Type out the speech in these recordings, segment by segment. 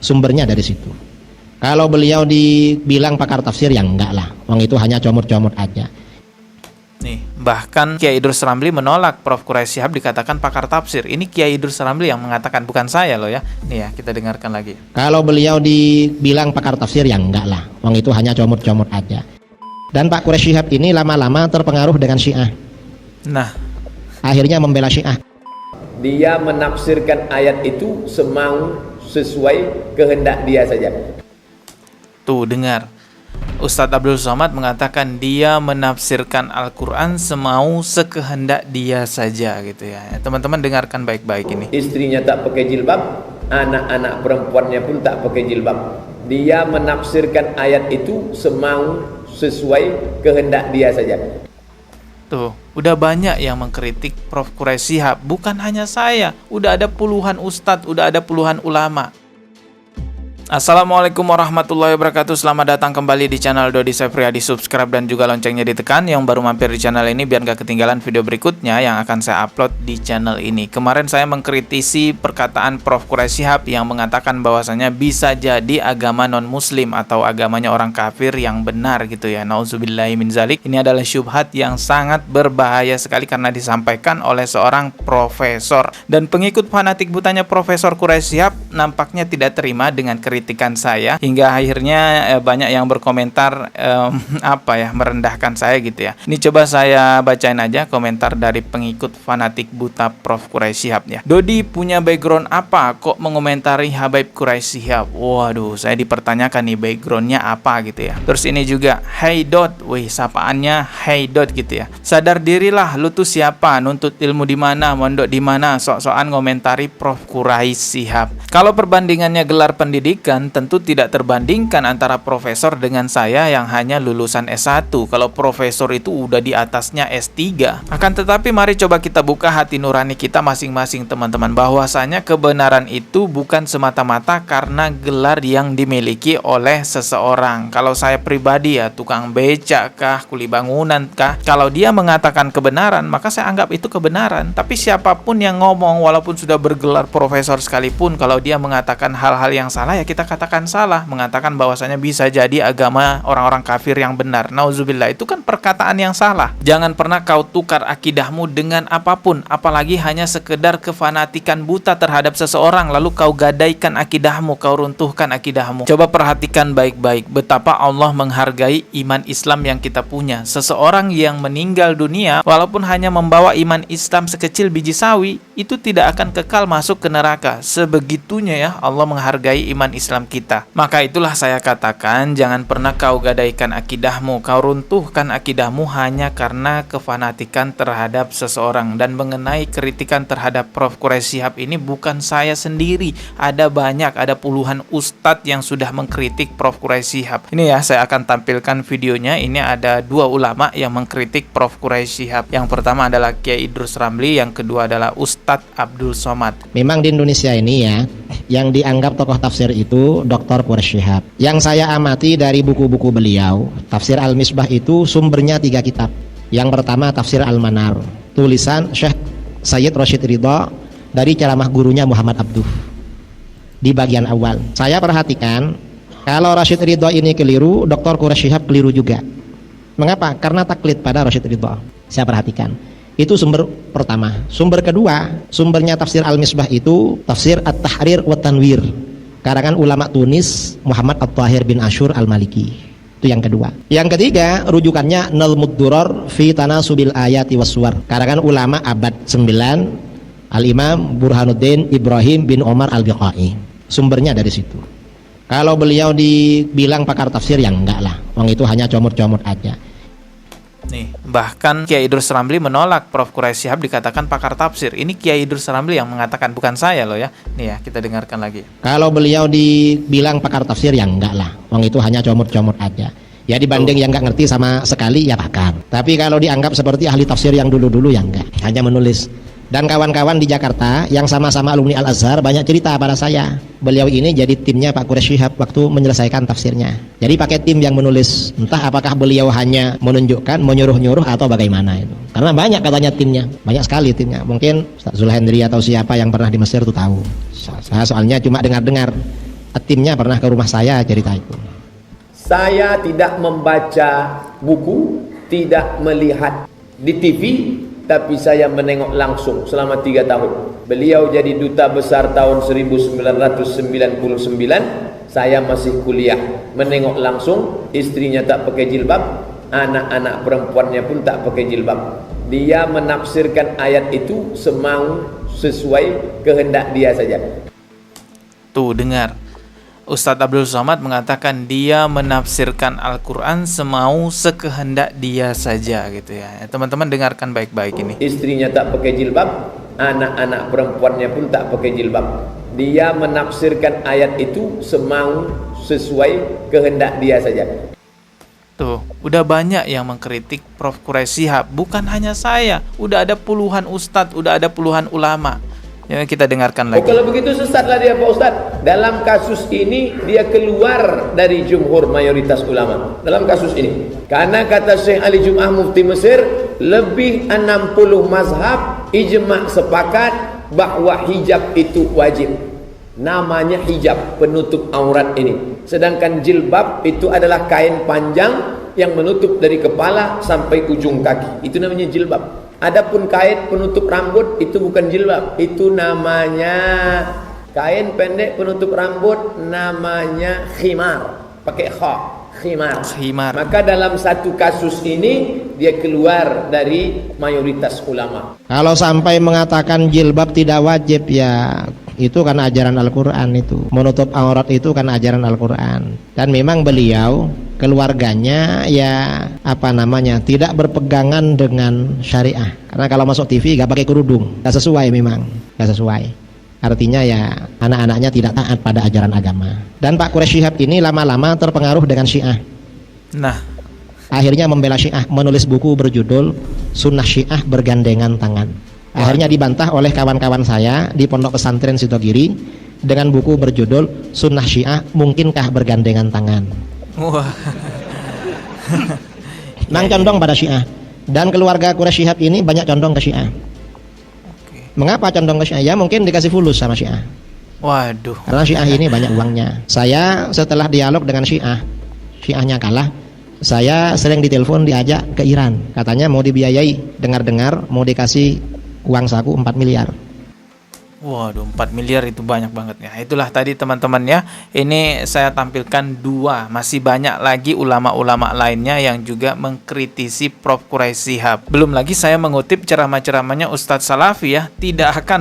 Sumbernya dari situ. Kalau beliau dibilang pakar tafsir, ya enggak lah. Wong itu hanya comot-comot aja. Nih, bahkan Kiai Idrus Ramli menolak Prof. Quraisy Shihab dikatakan pakar tafsir. Ini Kiai Idrus Ramli yang mengatakan, bukan saya loh ya. Nih ya, kita dengarkan lagi. Kalau beliau dibilang pakar tafsir, ya enggak lah. Wong itu hanya comot-comot aja. Dan Pak Quraisy Shihab ini lama-lama terpengaruh dengan Syiah. Nah, akhirnya membela Syiah. Dia menafsirkan ayat itu semau sesuai kehendak dia saja. tuh dengar. Ustadz Abdul Somad mengatakan dia menafsirkan Al-Quran semau sekehendak dia saja gitu ya. Teman-teman dengarkan baik-baik ini. Istrinya tak pakai jilbab, anak-anak perempuannya pun tak pakai jilbab. Dia menafsirkan ayat itu semau sesuai kehendak dia saja. Tuh, udah banyak yang mengkritik Prof. Quraisy Shihab. Bukan hanya saya, udah ada puluhan ustadz, udah ada puluhan ulama. Assalamualaikum warahmatullahi wabarakatuh. Selamat datang kembali di channel Dodi Sefriadi. Subscribe dan juga loncengnya ditekan. Yang baru mampir di channel ini biar gak ketinggalan video berikutnya yang akan saya upload di channel ini. Kemarin saya mengkritisi perkataan Prof. Quraisy Shihab yang mengatakan bahwasanya bisa jadi agama non-muslim atau agamanya orang kafir yang benar gitu ya. Nauzubillahi min zalik. Ini adalah syubhat yang sangat berbahaya sekali karena disampaikan oleh seorang profesor. Dan pengikut fanatik butanya Profesor Quraisy Shihab nampaknya tidak terima dengan kritikan saya, hingga akhirnya banyak yang berkomentar merendahkan saya gitu ya. Ini coba saya bacain aja komentar dari pengikut fanatik buta Prof. Quraisy Shihab ya. Dodi punya background apa kok mengomentari Habaib Quraisy Shihab? Waduh, saya dipertanyakan nih backgroundnya apa gitu ya. Terus ini juga, hey Dot, wih sapaannya hey Dot gitu ya. Sadar dirilah, lu tuh siapa? Nuntut ilmu di mana? Mondok di mana? Sok-sokan ngomentari Prof. Quraisy Shihab. Kalau perbandingannya gelar pendidikan, tentu tidak terbandingkan antara profesor dengan saya yang hanya lulusan S1. Kalau profesor itu udah di atasnya S3. Akan tetapi mari coba kita buka hati nurani kita masing-masing teman-teman, bahwasanya kebenaran itu bukan semata-mata karena gelar yang dimiliki oleh seseorang. Kalau saya pribadi ya tukang becak kah, kuli bangunan kah, kalau dia mengatakan kebenaran maka saya anggap itu kebenaran. Tapi siapapun yang ngomong walaupun sudah bergelar profesor sekalipun, kalau dia mengatakan hal-hal yang salah ya kita katakan salah, mengatakan bahwasanya bisa jadi agama orang-orang kafir yang benar. Nauzubillah, itu kan perkataan yang salah. Jangan pernah kau tukar akidahmu dengan apapun, apalagi hanya sekedar kefanatikan buta terhadap seseorang lalu kau gadaikan akidahmu, kau runtuhkan akidahmu. Coba perhatikan baik-baik betapa Allah menghargai iman Islam yang kita punya. Seseorang yang meninggal dunia walaupun hanya membawa iman Islam sekecil biji sawi, itu tidak akan kekal masuk ke neraka. Sebegitunya ya Allah menghargai iman Islam kita. Maka itulah saya katakan, jangan pernah kau gadaikan akidahmu, kau runtuhkan akidahmu hanya karena kefanatikan terhadap seseorang. Dan mengenai kritikan terhadap Prof. Quraisy Shihab ini bukan saya sendiri, ada banyak, ada puluhan ustadz yang sudah mengkritik Prof. Quraisy Shihab. Ini ya, saya akan tampilkan videonya. Ini ada dua ulama yang mengkritik Prof. Quraisy Shihab. Yang pertama adalah Kiai Idrus Ramli, yang kedua adalah Ustadz Abdul Somad. Memang di Indonesia ini ya, yang dianggap tokoh tafsir itu Dr. Quraisy Shihab. Yang saya amati dari buku-buku beliau, Tafsir Al-Misbah itu sumbernya 3 kitab. Yang pertama Tafsir Al-Manar, tulisan Syekh Sayyid Rashid Ridha dari ceramah gurunya Muhammad Abduh. Di bagian awal, saya perhatikan kalau Rashid Ridha ini keliru, Dr. Quraisy Shihab keliru juga. Mengapa? Karena taklid pada Rashid Ridha. Saya perhatikan. Itu sumber pertama. Sumber kedua, sumbernya Tafsir Al-Misbah itu Tafsir At-Tahrir wa Tanwir, karangan ulama Tunis Muhammad At-Tahir bin Ashur Al-Maliki. Itu yang kedua. Yang ketiga, rujukannya Nalmud Durar fi Tanasubil Ayati Waswar, karangan ulama abad 9 Al-Imam Burhanuddin Ibrahim bin Omar Al-Biqai. Sumbernya dari situ. Kalau beliau dibilang pakar tafsir, ya enggak lah. Wong itu hanya comot-comot aja. Nih, bahkan Kiai Idrus Ramli menolak Prof. Quraisy Shihab dikatakan pakar tafsir. Ini Kiai Idrus Ramli yang mengatakan, bukan saya loh ya. Nih ya, kita dengarkan lagi. Kalau beliau dibilang pakar tafsir, ya enggak lah. Wong itu hanya comot-comot aja. Ya dibanding yang enggak ngerti sama sekali, ya pakar. Tapi kalau dianggap seperti ahli tafsir yang dulu-dulu, ya enggak. Hanya menulis. Dan kawan-kawan di Jakarta yang sama-sama alumni Al-Azhar banyak cerita pada saya. Beliau ini jadi timnya Pak Quraisy Shihab waktu menyelesaikan tafsirnya. Jadi pakai tim yang menulis. Entah apakah beliau hanya menunjukkan, menyuruh-nyuruh atau bagaimana itu. Karena banyak katanya timnya, banyak sekali timnya. Mungkin Ustaz Zulhendri atau siapa yang pernah di Mesir itu tahu. Saya soalnya cuma dengar-dengar. Timnya pernah ke rumah saya cerita itu. Saya tidak membaca buku, tidak melihat di TV, tapi saya menengok langsung selama 3 tahun. Beliau jadi duta besar tahun 1999, saya masih kuliah. Menengok langsung, istrinya tak pakai jilbab, anak-anak perempuannya pun tak pakai jilbab. Dia menafsirkan ayat itu semau sesuai kehendak dia saja. Tuh dengar, Ustadz Abdul Somad mengatakan dia menafsirkan Al-Quran semau sekehendak dia saja gitu ya. Teman-teman dengarkan baik-baik ini. Istrinya tak pakai jilbab, anak-anak perempuannya pun tak pakai jilbab. Dia menafsirkan ayat itu semau sesuai kehendak dia saja. Tuh, udah banyak yang mengkritik Prof. Quraisy Shihab. Bukan hanya saya, udah ada puluhan ustadz, udah ada puluhan ulama. Ya, kita dengarkan lagi. Kalau begitu sesatlah dia Pak Ustaz. Dalam kasus ini dia keluar dari jumhur mayoritas ulama. Dalam kasus ini. Karena kata Syekh Ali Jum'ah Mufti Mesir, lebih 60 mazhab ijma' sepakat bahawa hijab itu wajib. Namanya hijab, penutup aurat ini. Sedangkan jilbab itu adalah kain panjang yang menutup dari kepala sampai ujung kaki. Itu namanya jilbab. Adapun kain penutup rambut itu bukan jilbab, itu namanya kain pendek penutup rambut, namanya khimar, pakai kha, khimar. Maka dalam satu kasus ini dia keluar dari mayoritas ulama. Kalau sampai mengatakan jilbab tidak wajib, ya itu kan ajaran Al-Quran itu. Menutup aurat itu kan ajaran Al-Quran. Dan memang beliau, keluarganya ya tidak berpegangan dengan syariah. Karena kalau masuk TV gak pakai kerudung, gak sesuai memang, gak sesuai. Artinya ya anak-anaknya tidak taat pada ajaran agama. Dan Pak Quraisy Shihab ini lama-lama terpengaruh dengan Syiah. Nah, akhirnya membela Syiah, menulis buku berjudul Sunnah Syiah Bergandengan Tangan. Akhirnya dibantah oleh kawan-kawan saya di Pondok Pesantren Sitogiri dengan buku berjudul Sunnah Syiah Mungkinkah Bergandengan Tangan. wah, Nang condong pada Syiah. Dan keluarga Quraisy Shihab ini banyak condong ke Syiah. Mengapa condong ke Syiah? Ya mungkin dikasih fulus sama Syiah. waduh. Karena Syiah ini banyak uangnya. Saya setelah dialog dengan Syiahnya kalah, saya sering ditelepon diajak ke Iran. Katanya mau dibiayai, dengar-dengar mau dikasih uang saku 4 miliar. Waduh, 4 miliar itu banyak banget ya. Itulah tadi teman-teman ya. Ini saya tampilkan 2. Masih banyak lagi ulama-ulama lainnya yang juga mengkritisi Prof. Quraisy Shihab. Belum lagi saya mengutip ceramah-ceramahnya Ustadz Salafi ya.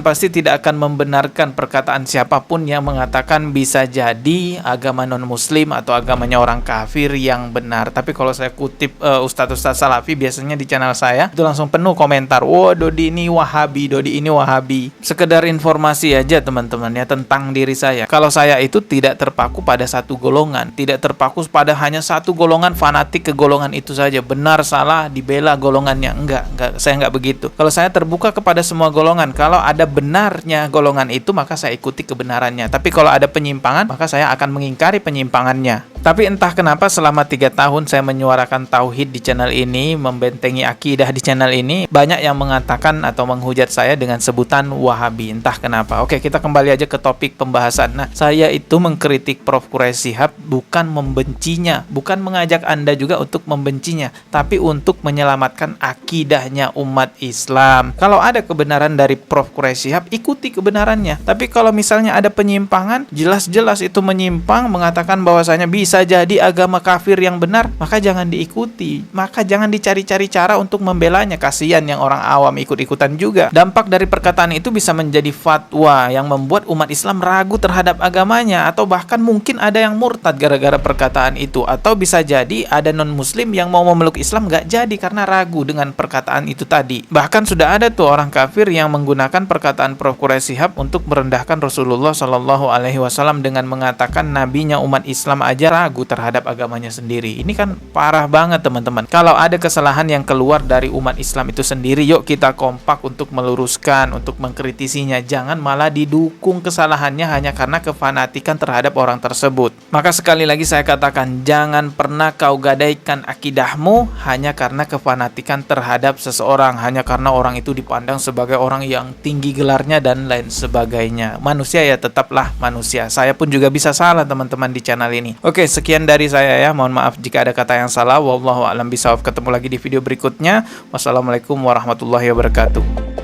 Pasti tidak akan membenarkan perkataan siapapun yang mengatakan bisa jadi agama non-muslim atau agamanya orang kafir yang benar. Tapi kalau saya kutip Ustadz Salafi biasanya di channel saya itu langsung penuh komentar. Wah, Dodi ini Wahabi, Dodi ini Wahabi. Sekedar informasi aja teman-teman ya tentang diri saya. Kalau saya itu tidak terpaku pada satu golongan, tidak terpaku pada hanya satu golongan, fanatik ke golongan itu saja. Benar salah dibela golongannya. Enggak, saya enggak begitu. Kalau saya terbuka kepada semua golongan, kalau ada benarnya golongan itu maka saya ikuti kebenarannya. Tapi kalau ada penyimpangan maka saya akan mengingkari penyimpangannya. Tapi entah kenapa selama 3 tahun saya menyuarakan tauhid di channel ini, membentengi akidah di channel ini, banyak yang mengatakan atau menghujat saya dengan sebutan Wahabi. Entah kenapa. Oke, kita kembali aja ke topik pembahasan. Nah, saya itu mengkritik Prof. Quraisy Shihab bukan membencinya, bukan mengajak Anda juga untuk membencinya, tapi untuk menyelamatkan akidahnya umat Islam. Kalau ada kebenaran dari Prof. Quraisy Shihab, ikuti kebenarannya. Tapi kalau misalnya ada penyimpangan, jelas-jelas itu menyimpang, mengatakan bahwasanya bisa jadi agama kafir yang benar, maka jangan diikuti. Maka jangan dicari-cari cara untuk membelanya. Kasihan yang orang awam ikut-ikutan juga. Dampak dari perkataan itu bisa menjadi fatwa yang membuat umat Islam ragu terhadap agamanya, atau bahkan mungkin ada yang murtad gara-gara perkataan itu, atau bisa jadi ada non-muslim yang mau memeluk Islam gak jadi karena ragu dengan perkataan itu tadi. Bahkan sudah ada tuh orang kafir yang menggunakan perkataan Prof. Quraisy Shihab untuk merendahkan Rasulullah SAW dengan mengatakan nabinya umat Islam aja ragu terhadap agamanya sendiri. Ini kan parah banget teman-teman. Kalau ada kesalahan yang keluar dari umat Islam itu sendiri, yuk kita kompak untuk meluruskan, untuk mengkritisinya. Jangan malah didukung kesalahannya hanya karena kefanatikan terhadap orang tersebut. Maka sekali lagi saya katakan, jangan pernah kau gadaikan akidahmu hanya karena kefanatikan terhadap seseorang, hanya karena orang itu dipandang sebagai orang yang tinggi gelarnya dan lain sebagainya. Manusia ya tetaplah manusia. Saya pun juga bisa salah teman-teman di channel ini. Oke, sekian dari saya ya. Mohon maaf jika ada kata yang salah. Wallahu a'lam bishawab. Ketemu lagi di video berikutnya. Wassalamualaikum warahmatullahi wabarakatuh.